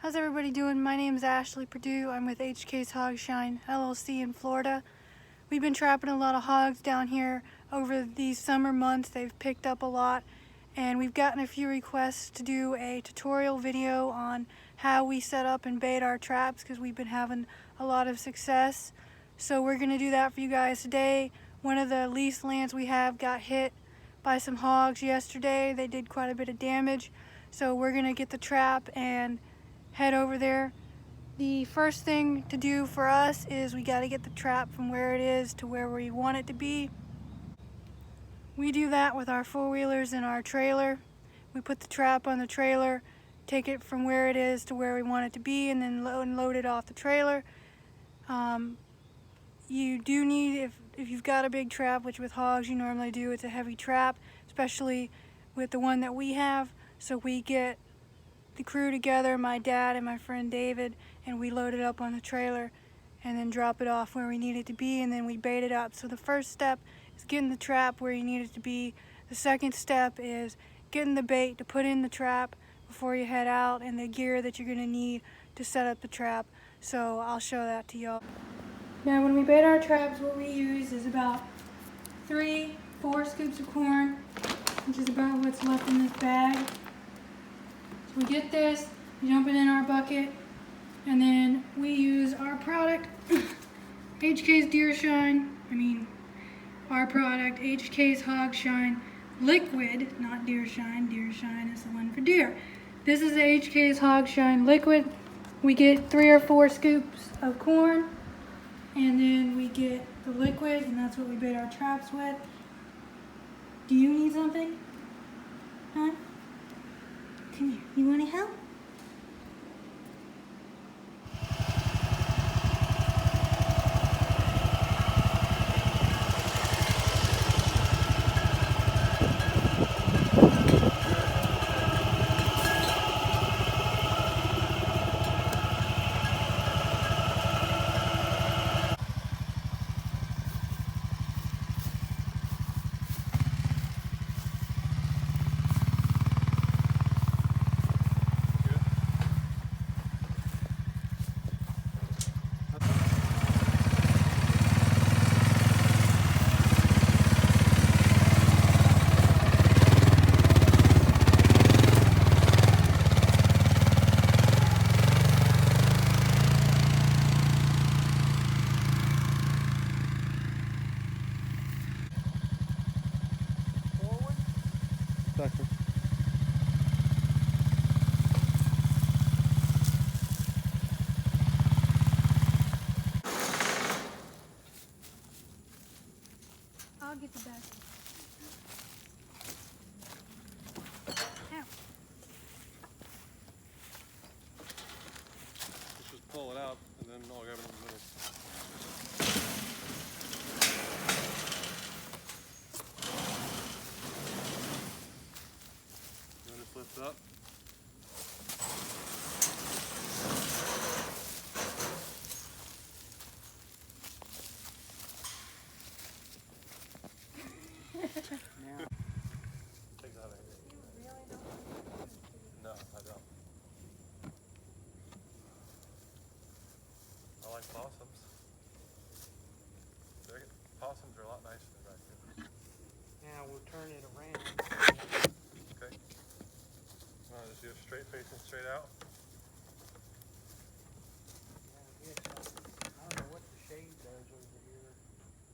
How's everybody doing? My name is Ashley Perdue. I'm with HK's Hog Shine LLC in Florida. We've been trapping a lot of hogs down here over these summer months. They've picked up a lot, and we've gotten a few requests to do a tutorial video on how we set up and bait our traps because we've been having a lot of success. So we're going to do that for you guys today. One of the lease lands we have got hit by some hogs yesterday. They did quite a bit of damage. So we're going to get the trap and head over there. The first thing to do for us is we got to get the trap from where it is to where we want it to be. We do that with our four-wheelers and our trailer. We put the trap on the trailer, take it from where it is to where we want it to be, and then load it off the trailer. You do need, if you've got a big trap, which with hogs you normally do, it's a heavy trap, especially with the one that we have. So we get the crew together, my dad and my friend David, and we load it up on the trailer and then drop it off where we need it to be, and then we bait it up. So the first step is getting the trap where you need it to be. The second step is getting the bait to put in the trap before you head out, and the gear that you're gonna need to set up the trap. So I'll show that to y'all. Now when we bait our traps, what we use is about 3-4 scoops of corn, which is about what's left in this bag. We get this, we dump it in our bucket, and then we use our product, HK's Hog Shine Liquid, not Deer Shine. Deer Shine is the one for deer. This is the HK's Hog Shine Liquid. We get 3 or 4 scoops of corn, and then we get the liquid, and that's what we bait our traps with. Do you need something? Huh? Come here. You want to help? Doctor. I'll get the back. Ow. Let's just pull it out and then I'll grab it in the middle. Then just lift up. Take that out of here. You really don't? No, I don't. I like possums. Possums are a lot nicer than raccoons. Now we'll turn it around. Okay. Just do a straight facing straight out. I don't know what the shade does over here.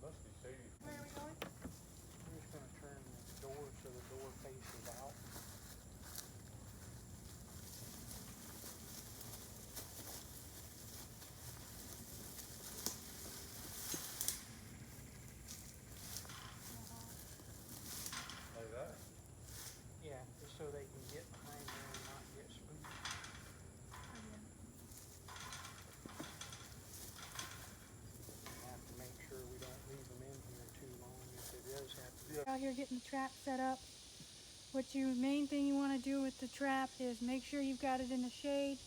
Must be shady. Where are we going? I'm just going to turn the door so the door faces out. Like that? Yeah, just so they can get behind there and not get spooked. Have to make sure we don't leave them in here too long if it does have to be. Out here getting the trap set up. Main thing you want to do with the trap is make sure you've got it in the shade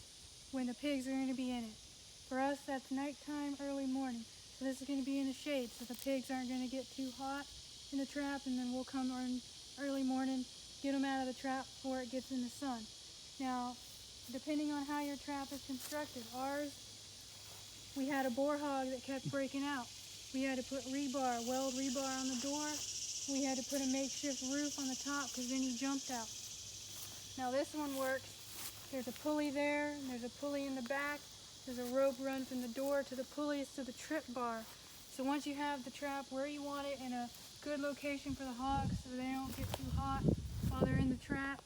when the pigs are going to be in it. For us, that's nighttime, early morning. So this is going to be in the shade so the pigs aren't going to get too hot in the trap, and then we'll come early morning, get them out of the trap before it gets in the sun. Now, depending on how your trap is constructed. Ours, we had a boar hog that kept breaking out. We had to put rebar, weld rebar on the door. We had to put a makeshift roof on the top because then he jumped out. Now this one works. There's a pulley there, and there's a pulley in the back. There's a rope run from the door to the pulleys to the trip bar. So once you have the trap where you want it in a good location for the hogs so they don't get too hot while they're in the trap,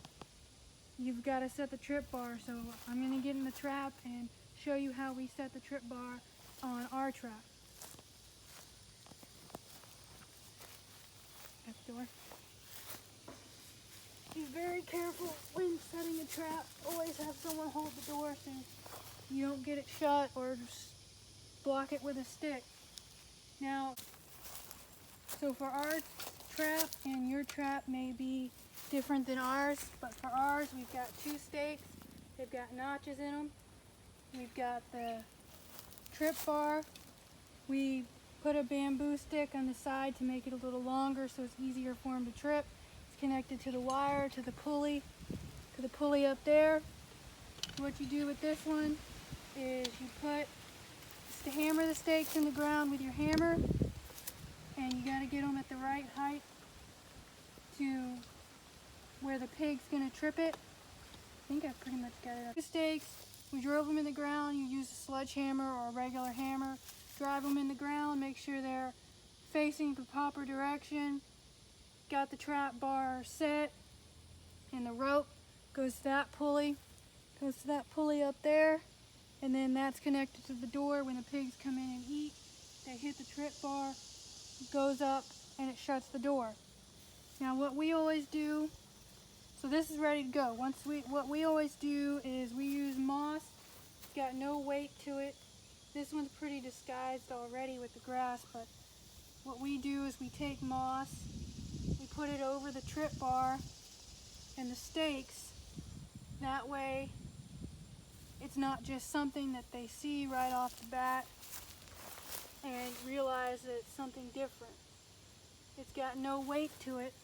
you've got to set the trip bar. So I'm going to get in the trap and show you how we set the trip bar on our trap. Back door. Be very careful when setting a trap. Always have someone hold the door so you don't get it shut or just block it with a stick. Now, so for our trap, and your trap may be different than ours, but for ours we've got 2 stakes. They've got notches in them. We've got the trip bar. We put a bamboo stick on the side to make it a little longer so it's easier for them to trip. It's connected to the wire, to the pulley up there. What you do with this one is you put, just to hammer the stakes in the ground with your hammer, and you got to get them at the right height to where the pig's going to trip it. I think I've pretty much got it up. 2 stakes, we drove them in the ground. You use a sledgehammer or a regular hammer. Drive them in the ground, make sure they're facing the proper direction. Got the trap bar set, and the rope goes to that pulley up there, and then that's connected to the door. When the pigs come in and eat, they hit the trip bar, it goes up, and it shuts the door. Now what we always do, so this is ready to go. What we always do is we use moss. It's got no weight to it. This one's pretty disguised already with the grass, but what we do is we take moss, we put it over the trip bar and the stakes. That way it's not just something that they see right off the bat and realize that it's something different. It's got no weight to it,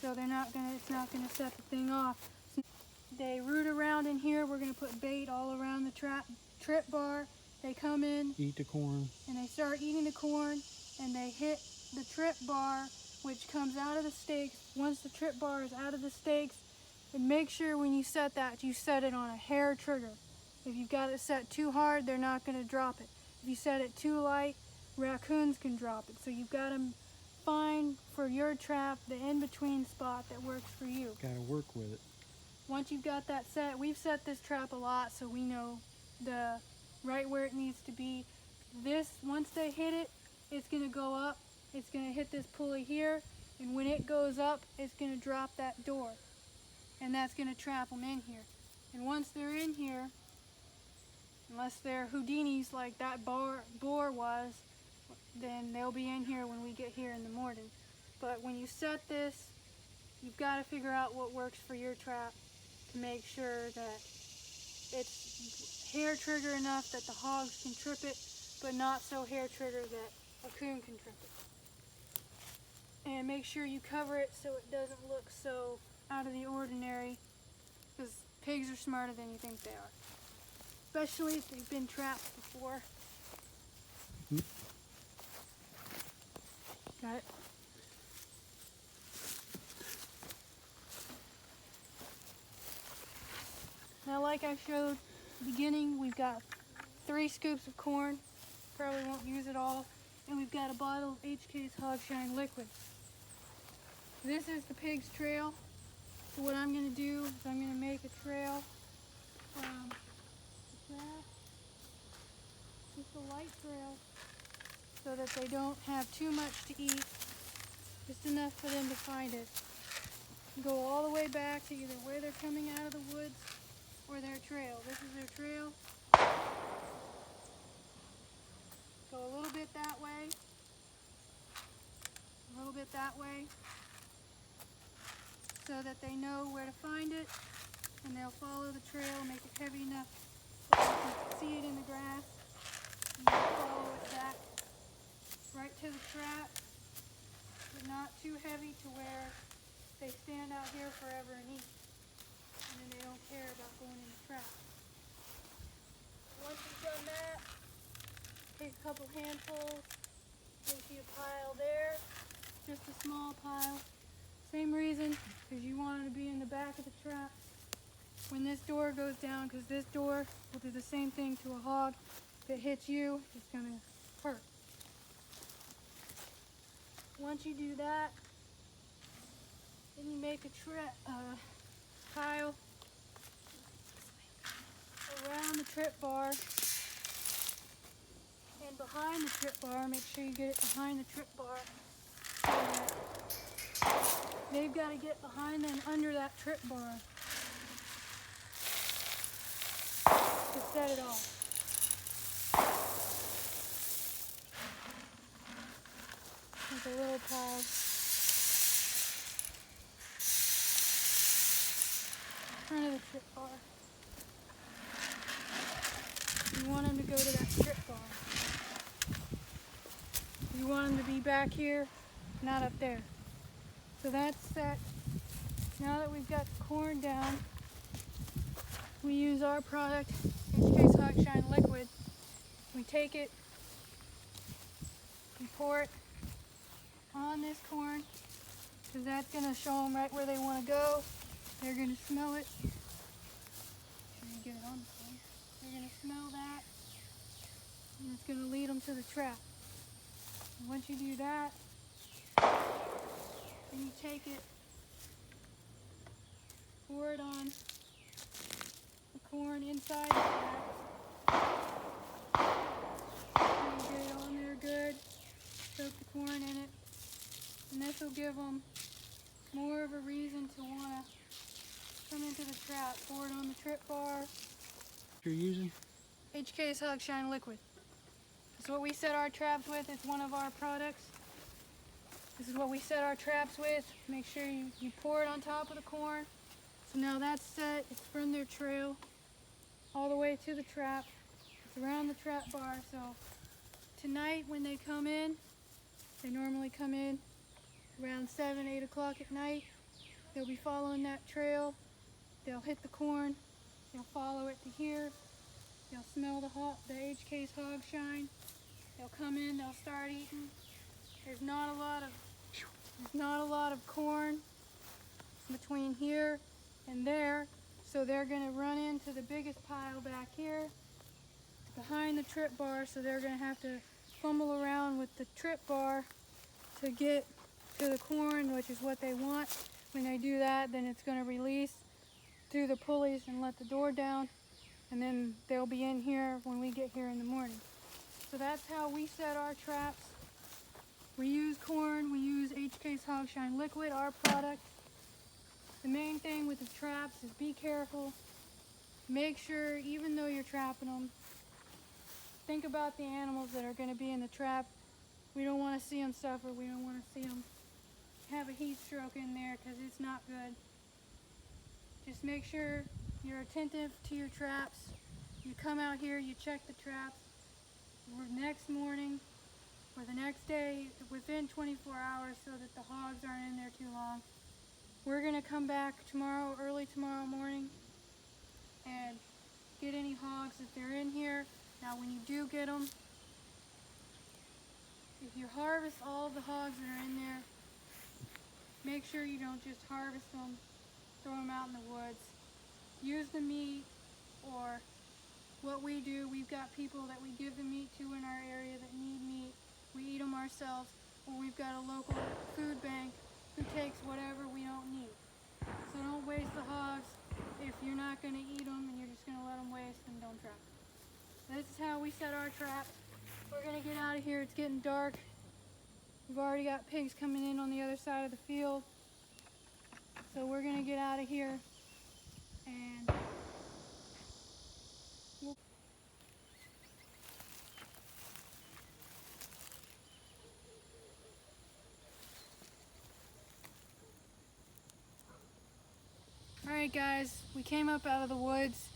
so it's not gonna set the thing off. So they root around in here. We're gonna put bait all around the trip bar. They come in, Eat the corn. and they start eating the corn, and they hit the trip bar, which comes out of the stakes. Once the trip bar is out of the stakes, and make sure when you set that, you set it on a hair trigger. If you've got it set too hard, they're not going to drop it. If you set it too light, raccoons can drop it. So you've got to find for your trap the in-between spot that works for you. Got to work with it. Once you've got that set, we've set this trap a lot, so we know the right where it needs to be. Once they hit it, it's going to go up. It's going to hit this pulley here, and when it goes up, it's going to drop that door, and that's going to trap them in here. And once they're in here, unless they're Houdinis like that boar was, then they'll be in here when we get here in the morning. But when you set this, you've got to figure out what works for your trap to make sure that it's hair trigger enough that the hogs can trip it, but not so hair trigger that a coon can trip it. And make sure you cover it so it doesn't look so out of the ordinary, because pigs are smarter than you think they are, especially if they've been trapped before. Got it? Now, like I showed at the beginning, we've got 3 scoops of corn. Probably won't use it all. And we've got a bottle of HK's Hogshine liquid. This is the pig's trail. So what I'm going to do is I'm going to make a trail from the grass, just a light trail, so that they don't have too much to eat, just enough for them to find it. Go all the way back to either where they're coming out of the woods or their trail. This is their trail. Go a little bit that way, a little bit that way, so that they know where to find it, and they'll follow the trail, make it heavy enough so they can see it in the grass, and they'll follow it back right to the trap, but not too heavy to where they stand out here forever and eat. and then they don't care about going in the trap. Once you've done that, take a couple handfuls. You'll see a pile there, just a small pile. Same reason, because you want it to be in the back of the trap. When this door goes down, because this door will do the same thing to a hog. If it hits you, it's going to hurt. Once you do that, then you make a pile around the trip bar and behind the trip bar. Make sure you get it behind the trip bar. They've got to get behind and under that trip bar to set it off. With a little pile. Front of the trip bar. You want them to go to that trip bar. You want them to be back here, not up there. So that's set. Now that we've got the corn down, we use our product, HK's Hog Shine Liquid. We take it, we pour it on this corn, because that's going to show them right where they want to go. They're going to smell it. Make sure you get it on the corn. They're going to smell that, and it's going to lead them to the trap. And once you do that, then you take it, pour it on the corn inside the trap. And you get it on there good, soak the corn in it, and this will give them more of a reason to want to come into the trap. Pour it on the trip bar. You're using? HK's Hog Shine Liquid. This is what we set our traps with. It's one of our products. This is what we set our traps with. Make sure you pour it on top of the corn. So now that's set. It's from their trail all the way to the trap. It's around the trap bar. So tonight when they come in, they normally come in around 7, 8 o'clock at night. They'll be following that trail. They'll hit the corn. They'll follow it to here. They'll smell the HK's Hog Shine. They'll come in. They'll start eating. There's not a lot of corn between here and there, so they're going to run into the biggest pile back here behind the trip bar. So they're going to have to fumble around with the trip bar to get to the corn, which is what they want. When they do that, then it's going to release through the pulleys and let the door down, and then they'll be in here when we get here in the morning. So that's how we set our traps. We use corn, we use HK's Hog Shine Liquid, our product. The main thing with the traps is be careful. Make sure, even though you're trapping them, think about the animals that are going to be in the trap. We don't want to see them suffer. We don't want to see them have a heat stroke in there, because it's not good. Just make sure you're attentive to your traps. You come out here, you check the traps. Next morning or the next day, within 24 hours, so that the hogs aren't in there too long. We're going to come back tomorrow, early tomorrow morning, and get any hogs if they're in here. Now when you do get them, if you harvest all the hogs that are in there, make sure you don't just harvest them, throw them out in the woods. Use the meat, or what we do, we've got people that we give the meat to in our area that need meat. We eat them ourselves, or we've got a local food bank who takes whatever we don't need. So don't waste the hogs. If you're not going to eat them and you're just going to let them waste, then don't trap. This is how we set our traps. We're going to get out of here. It's getting dark. We've already got pigs coming in on the other side of the field. So we're going to get out of here, and Alright guys, we came up out of the woods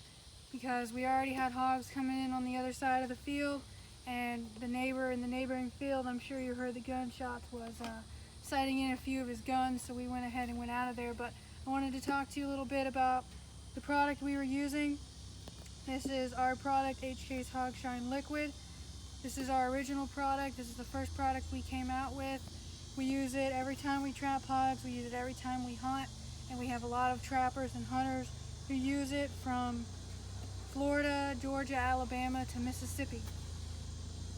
because we already had hogs coming in on the other side of the field, and the neighbor in the neighboring field, I'm sure you heard the gunshots, was sighting in a few of his guns, so we went ahead and went out of there. But I wanted to talk to you a little bit about the product we were using. This is our product, HK's Hog Shine Liquid. This is our original product. This is the first product we came out with. We use it every time we trap hogs. We use it every time we hunt. And we have a lot of trappers and hunters who use it from Florida, Georgia, Alabama to Mississippi.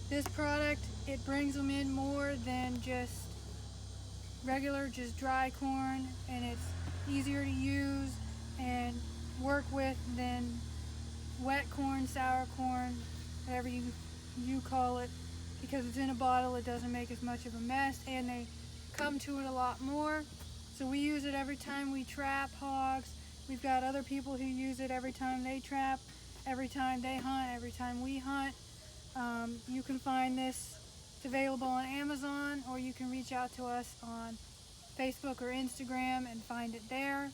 This product, it brings them in more than just regular, just dry corn, and it's easier to use and work with than wet corn, sour corn, whatever you call it, because it's in a bottle. It doesn't make as much of a mess, and they come to it a lot more. So we use it every time we trap hogs. We've got other people who use it every time they trap, every time they hunt, every time we hunt. You can find this. It's available on Amazon, or you can reach out to us on Facebook or Instagram and find it there.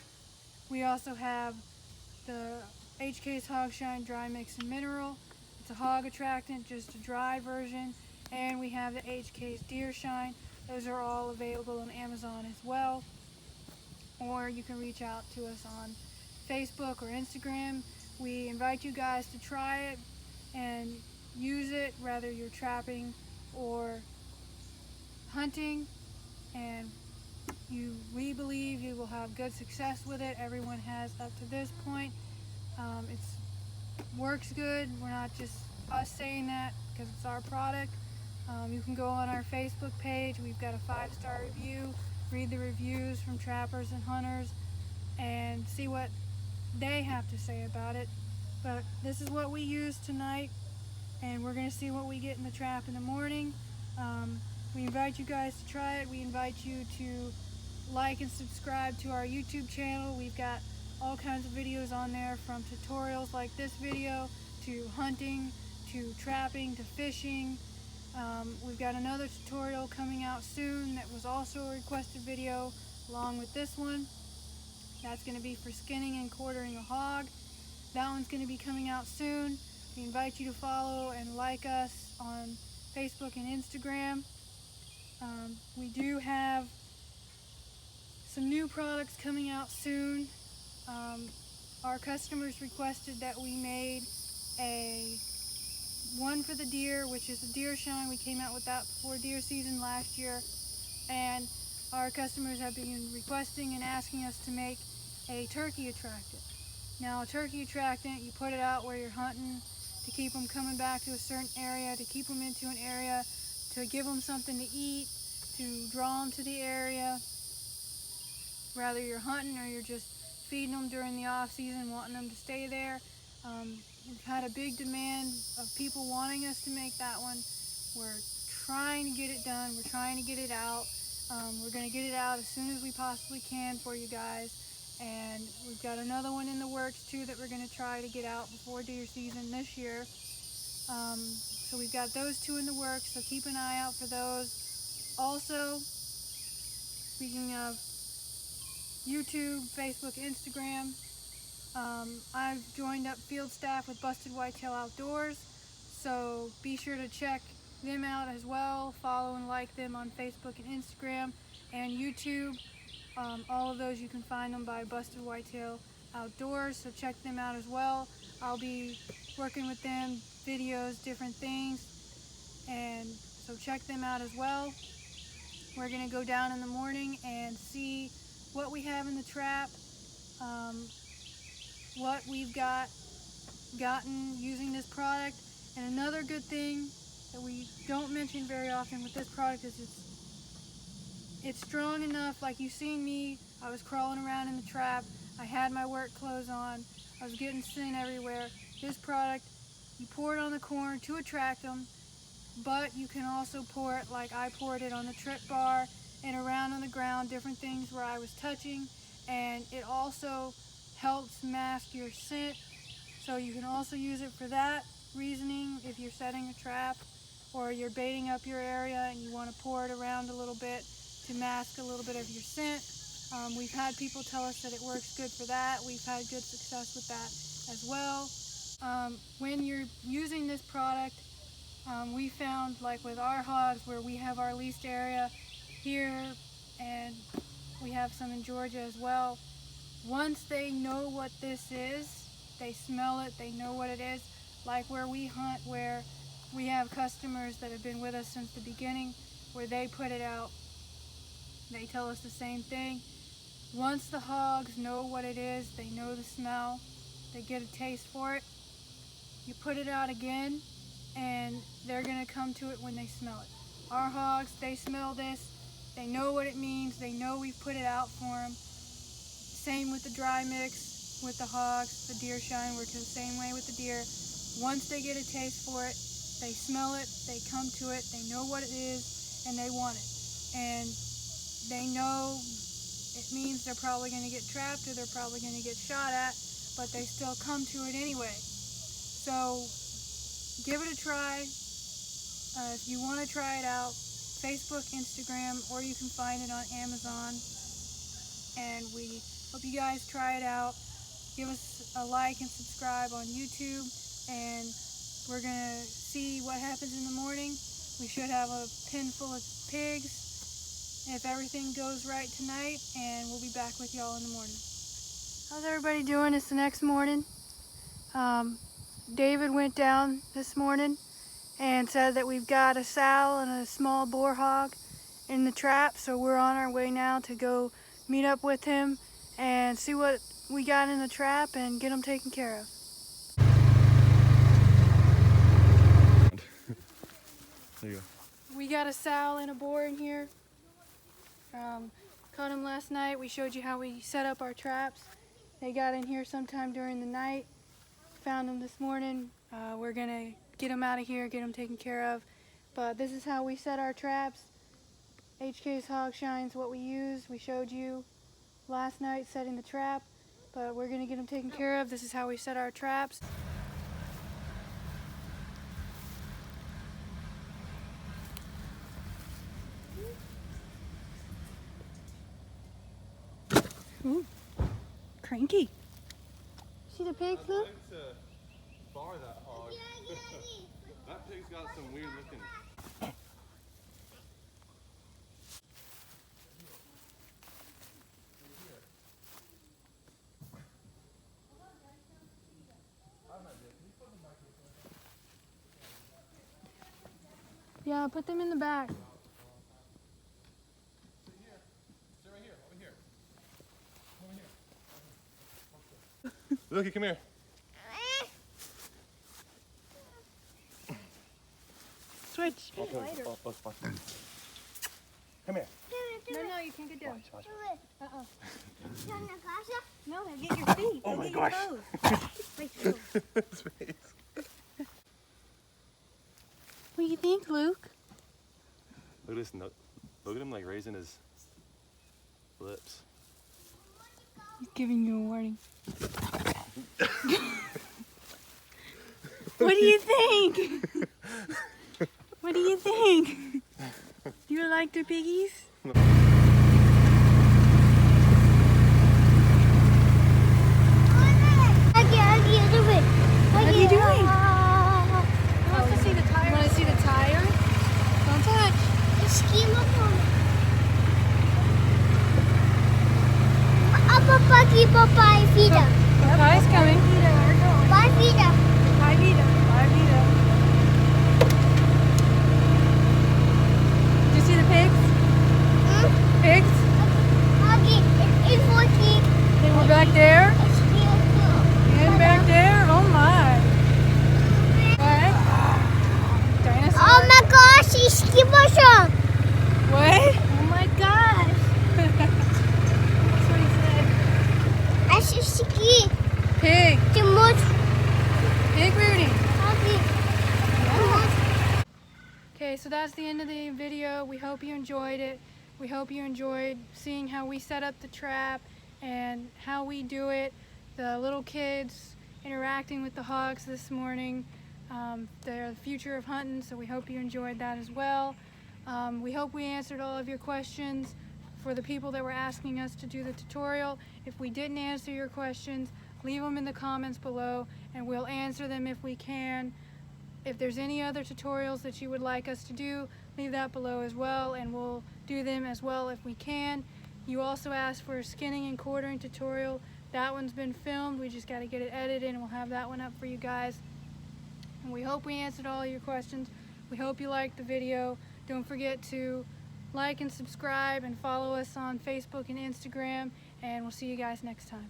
We also have the HK's Hog Shine Dry Mix and Mineral. It's a hog attractant, just a dry version. And we have the HK's Deer Shine. Those are all available on Amazon as well. Or you can reach out to us on Facebook or Instagram. We invite you guys to try it and use it, whether you're trapping or hunting, and we believe you will have good success with it. Everyone has up to this point. It works good. We're not just us saying that because it's our product. You can go on our Facebook page. We've got a 5-star review. Read the reviews from trappers and hunters and see what they have to say about it. But this is what we use tonight, and we're going to see what we get in the trap in the morning. We invite you guys to try it. We invite you to like and subscribe to our YouTube channel. We've got all kinds of videos on there, from tutorials like this video to hunting to trapping to fishing. We've got another tutorial coming out soon that was also a requested video along with this one. That's going to be for skinning and quartering a hog. That one's going to be coming out soon. We invite you to follow and like us on Facebook and Instagram. We do have some new products coming out soon. Our customers requested that we made one for the deer, which is a deer shine. We came out with that before deer season last year, and our customers have been requesting and asking us to make a turkey attractant. Now, a turkey attractant, you put it out where you're hunting to keep them coming back to a certain area, to keep them into an area, to give them something to eat, to draw them to the area. Whether you're hunting or you're just feeding them during the off season, wanting them to stay there. We've had a big demand of people wanting us to make that one. We're trying to get it done. We're trying to get it out. We're going to get it out as soon as we possibly can for you guys. And we've got another one in the works too that we're going to try to get out before deer season this year. So we've got those two in the works, so keep an eye out for those. Also, speaking of YouTube, Facebook, Instagram, I've joined up Fieldstaff with Busted Whitetail Outdoors, so be sure to check them out as well. Follow and like them on Facebook and Instagram and YouTube. All of those, you can find them by Busted Whitetail Outdoors, so check them out as well. I'll be working with them, videos, different things, and so check them out as well. We're going to go down in the morning and see what we have in the trap, what we've gotten using this product. And another good thing that we don't mention very often with this product is it's strong enough. Like you've seen me, I was crawling around in the trap, I had my work clothes on, I was getting scent everywhere. This product, you pour it on the corn to attract them, but you can also pour it like I poured it on the trip bar and around on the ground, different things where I was touching, and it also helps mask your scent. So you can also use it for that reasoning if you're setting a trap or you're baiting up your area and you want to pour it around a little bit to mask a little bit of your scent. We've had people tell us that it works good for that. We've had good success with that as well. When you're using this product, we found, like with our hogs, where we have our leased area here and we have some in Georgia as well, Once they know what this is, they smell it, they know what it is, like where we hunt, where we have customers that have been with us since the beginning, where they put it out, they tell us the same thing. Once the hogs know what it is, they know the smell, they get a taste for it, you put it out again, and they're gonna come to it when they smell it. Our hogs, they smell this, they know what it means, they know we've put it out for them. Same with the dry mix, with the hogs, the deer shine, works the same way with the deer. Once they get a taste for it, they smell it, they come to it, they know what it is, and they want it. And they know it means they're probably gonna get trapped or they're probably gonna get shot at, but they still come to it anyway. So give it a try. If you want to try it out, Facebook, Instagram, or you can find it on Amazon. And we hope you guys try it out. Give us a like and subscribe on YouTube, and we're gonna see what happens in the morning. We should have a pen full of pigs if everything goes right tonight, and we'll be back with y'all in the morning. How's everybody doing? It's the next morning. David went down this morning and said that we've got a sow and a small boar hog in the trap, so we're on our way now to go meet up with him and see what we got in the trap and get them taken care of. There you go. We got a sow and a boar in here. Caught them last night. We showed you how we set up our traps. They got in here sometime during the night. Found them this morning. We're gonna get them out of here, get them taken care of. But this is how we set our traps. HK's Hog Shine's what we use. We showed you last night setting the trap, but we're gonna get them taken care of. This is how we set our traps. Ooh, cranky. See the pigs, Luke? Bar that hog. That pig's got some weird looking. Yeah, put them in the back. Sit right here, over here. Over here. Looky, come here. Switch. Come here. No, you can't get down. Watch. No, get your feet. Oh my gosh. What do you think, Luke? Look at this. Look at him like raising his lips. He's giving you a warning. What do you think? What do you think? You like the piggies? What are you doing? You want to see the tire? You want to see the tire? Don't touch. Papa's coming. Bye, Vita. Did you see the pigs? Pigs? They were back there? And back there? Oh my. What? Dinosaur? Oh my gosh, it's motion. What? Oh my gosh. That's what he said. I should ski. Pig. The most Pig rooting. happy. Okay, so that's the end of the video. We hope you enjoyed it. We hope you enjoyed seeing how we set up the trap and how we do it. The little kids interacting with the hogs this morning. They're the future of hunting, so we hope you enjoyed that as well. We hope we answered all of your questions for the people that were asking us to do the tutorial. If we didn't answer your questions, leave them in the comments below and we'll answer them if we can. If there's any other tutorials that you would like us to do, leave that below as well and we'll do them as well if we can. You also asked for a skinning and quartering tutorial. That one's been filmed. We just got to get it edited, and we'll have that one up for you guys. And we hope we answered all your questions. We hope you liked the video. Don't forget to like and subscribe and follow us on Facebook and Instagram, and we'll see you guys next time.